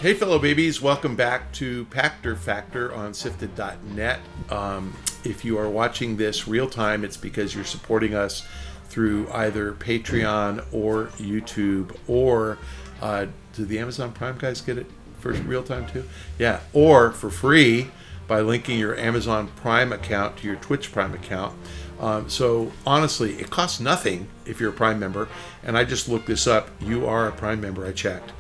Hey fellow babies, welcome back to Pachter Factor on SIFTD.net. If you are watching this real time, it's because you're supporting us through either Patreon or YouTube, or do the Amazon Prime guys get it for real time too? Yeah, or for free by linking your Amazon Prime account to your Twitch Prime account. So honestly, it costs nothing if you're a Prime member, and I just looked this up. You are a Prime member, I checked.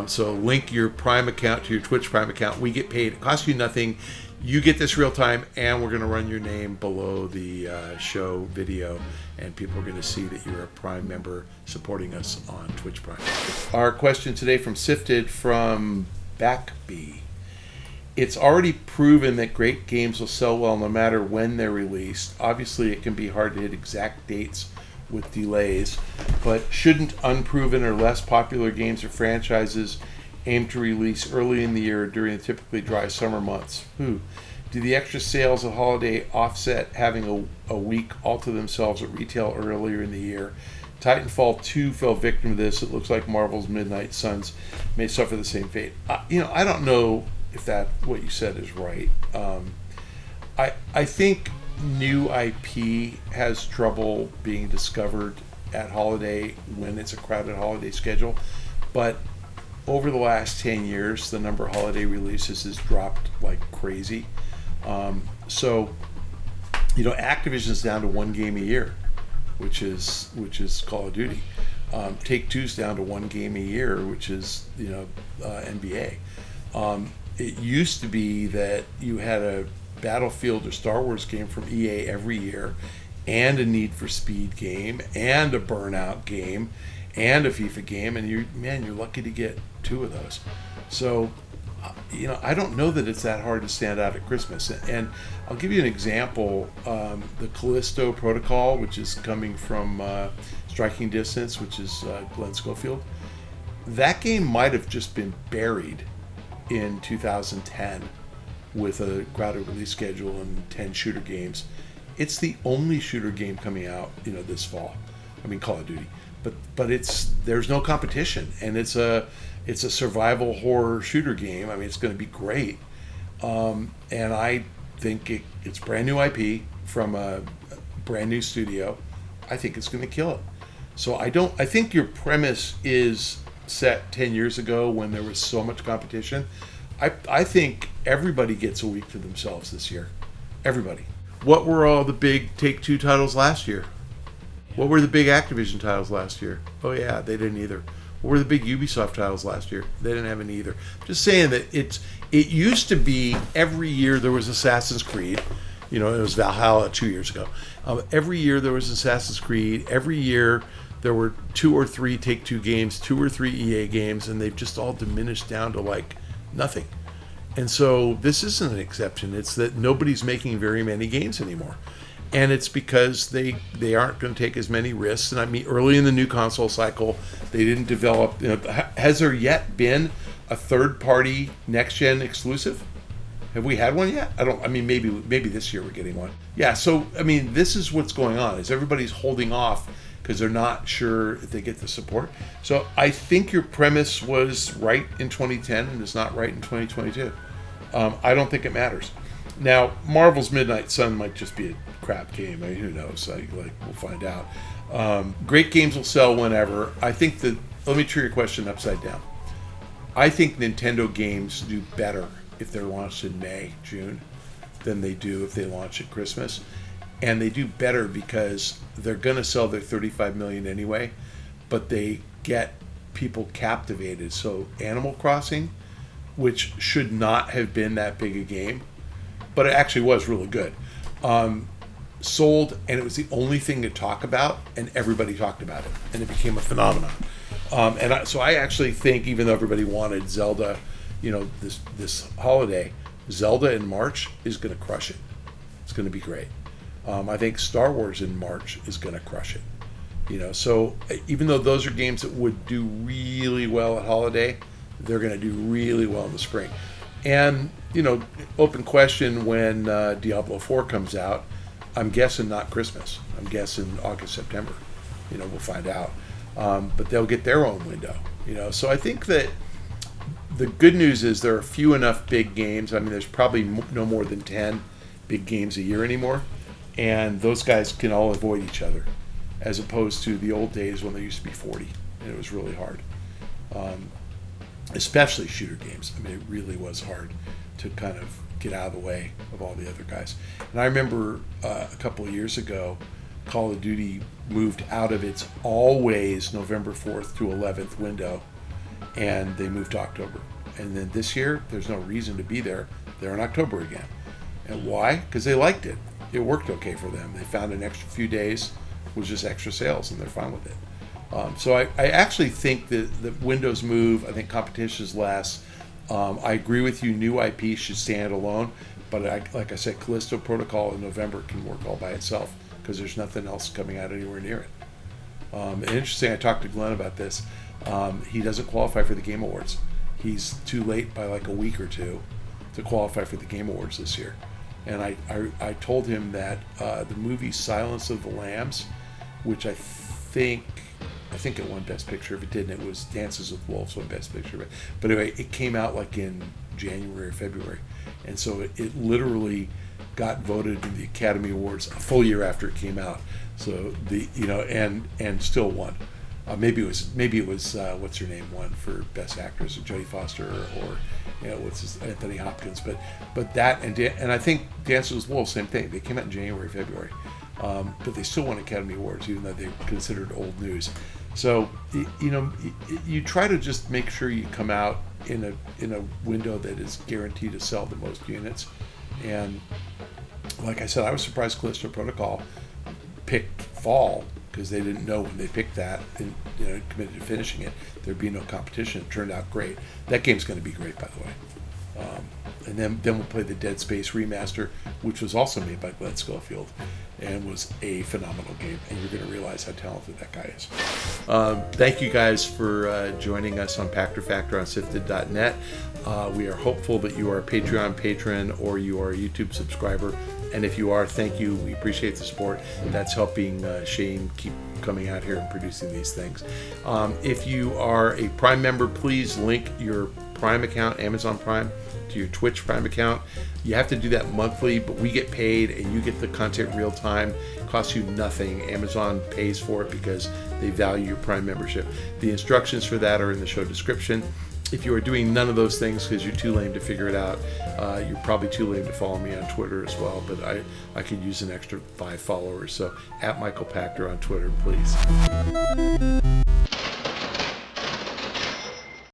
So link your Prime account to your Twitch Prime account. We get paid. It costs you nothing. You get this real time, and we're going to run your name below the show video, and people are going to see that you're a Prime member supporting us on Twitch Prime. Our question today from SIFTD from Backbee. It's already proven that great games will sell well no matter when they're released. Obviously, it can be hard to hit exact dates with delays, but shouldn't unproven or less popular games or franchises aim to release early in the year during the typically dry summer months? Do the extra sales of holiday offset having a week all to themselves at retail earlier in the year? Titanfall 2 fell victim to this. It looks like Marvel's Midnight Suns may suffer the same fate. I don't know if that what you said is right. I think new IP has trouble being discovered at holiday when it's a crowded holiday schedule, but over the last 10 years the number of holiday releases has dropped like crazy. So Activision's down to one game a year, which is Call of Duty. Take-Two's down to one game a year, which is NBA. It used to be that you had a Battlefield or Star Wars game from EA every year, and a Need for Speed game, and a Burnout game, and a FIFA game, and you're lucky to get two of those. So, I don't know that it's that hard to stand out at Christmas. And I'll give you an example. The Callisto protocol, which is coming from Striking Distance, which is Glenn Schofield, that game might have just been buried in 2010 with a crowded release schedule and 10 shooter games. It's the only shooter game coming out, this fall. I mean, Call of Duty, but there's no competition, and it's a survival horror shooter game. I mean, it's going to be great, and I think it's brand new IP from a brand new studio. I think it's going to kill it. So I think your premise is set 10 years ago when there was so much competition. I think everybody gets a week to themselves this year. Everybody. What were all the big Take-Two titles last year? What were the big Activision titles last year? Oh yeah, they didn't either. What were the big Ubisoft titles last year? They didn't have any either. Just saying that it used to be every year there was Assassin's Creed. It was Valhalla 2 years ago. Every year there was Assassin's Creed. Every year there were 2 or 3 Take-Two games, 2 or 3 EA games, and they've just all diminished down to like nothing. And so this isn't an exception. It's that nobody's making very many games anymore. And it's because they aren't going to take as many risks. And I mean, early in the new console cycle, they didn't develop, has there yet been a third-party next-gen exclusive? Have we had one yet? Maybe this year we're getting one. Yeah, so, this is what's going on, is everybody's holding off because they're not sure if they get the support. So I think your premise was right in 2010 and it's not right in 2022. I don't think it matters. Now, Marvel's Midnight Sun might just be a crap game. Who knows? We'll find out. Great games will sell whenever. I think let me turn your question upside down. I think Nintendo games do better if they're launched in May, June, than they do if they launch at Christmas. And they do better because they're going to sell their 35 million anyway, but they get people captivated. So Animal Crossing, which should not have been that big a game, but it actually was really good, sold, and it was the only thing to talk about, and everybody talked about it, and it became a phenomenon. So I actually think, even though everybody wanted Zelda, this holiday, Zelda in March is going to crush it. It's going to be great. I think Star Wars in March is going to crush it. So even though those are games that would do really well at holiday, they're going to do really well in the spring. And, open question, when Diablo 4 comes out, I'm guessing not Christmas. I'm guessing August, September. We'll find out. But they'll get their own window. So I think that the good news is there are few enough big games. I mean, there's probably no more than 10 big games a year anymore, and those guys can all avoid each other, as opposed to the old days when there used to be 40, and it was really hard. Especially shooter games. I mean, it really was hard to kind of get out of the way of all the other guys. And I remember a couple of years ago, Call of Duty moved out of its always November 4th to 11th window, and they moved to October. And then this year, there's no reason to be there. They're in October again. And why? Because they liked it. It worked okay for them. They found an extra few days was just extra sales, and they're fine with it. So I actually think that the windows move. I think competition is less. I agree with you. New IP should stand alone. But like I said, Callisto Protocol in November can work all by itself because there's nothing else coming out anywhere near it. And interesting, I talked to Glenn about this. He doesn't qualify for the Game Awards. He's too late by like a week or two to qualify for the Game Awards this year. And I told him that the movie Silence of the Lambs, which I think it won Best Picture. If it didn't, it was Dances with Wolves won Best Picture. But anyway, it came out like in January or February. And so it literally got voted in the Academy Awards a full year after it came out. So and still won. Maybe it was what's her name won for Best Actress, Jodie Foster or Anthony Hopkins. But that and I think Dances with Wolves, same thing. They came out in January, February. But they still won Academy Awards, even though they're considered old news. So you try to just make sure you come out in a window that is guaranteed to sell the most units. And like I said, I was surprised Callisto Protocol picked fall because they didn't know when they picked that and committed to finishing it there'd be no competition. It turned out great. That game's going to be great, by the way. And then we'll play the Dead Space remaster, which was also made by Glenn Schofield and was a phenomenal game. And you're going to realize how talented that guy is. Thank you guys for joining us on Pachter Factor on SIFTD.net. We are hopeful that you are a Patreon patron or you are a YouTube subscriber. And if you are, thank you. We appreciate the support. That's helping Shane keep coming out here and producing these things. If you are a Prime member, please link your Prime account, Amazon Prime, to your Twitch Prime account. You have to do that monthly, but we get paid and you get the content real time. It costs you nothing. Amazon pays for it because they value your Prime membership. The instructions for that are in the show description. If you are doing none of those things because you're too lame to figure it out, you're probably too lame to follow me on Twitter as well, but I could use an extra 5 followers. So @Michael Pachter on Twitter, please.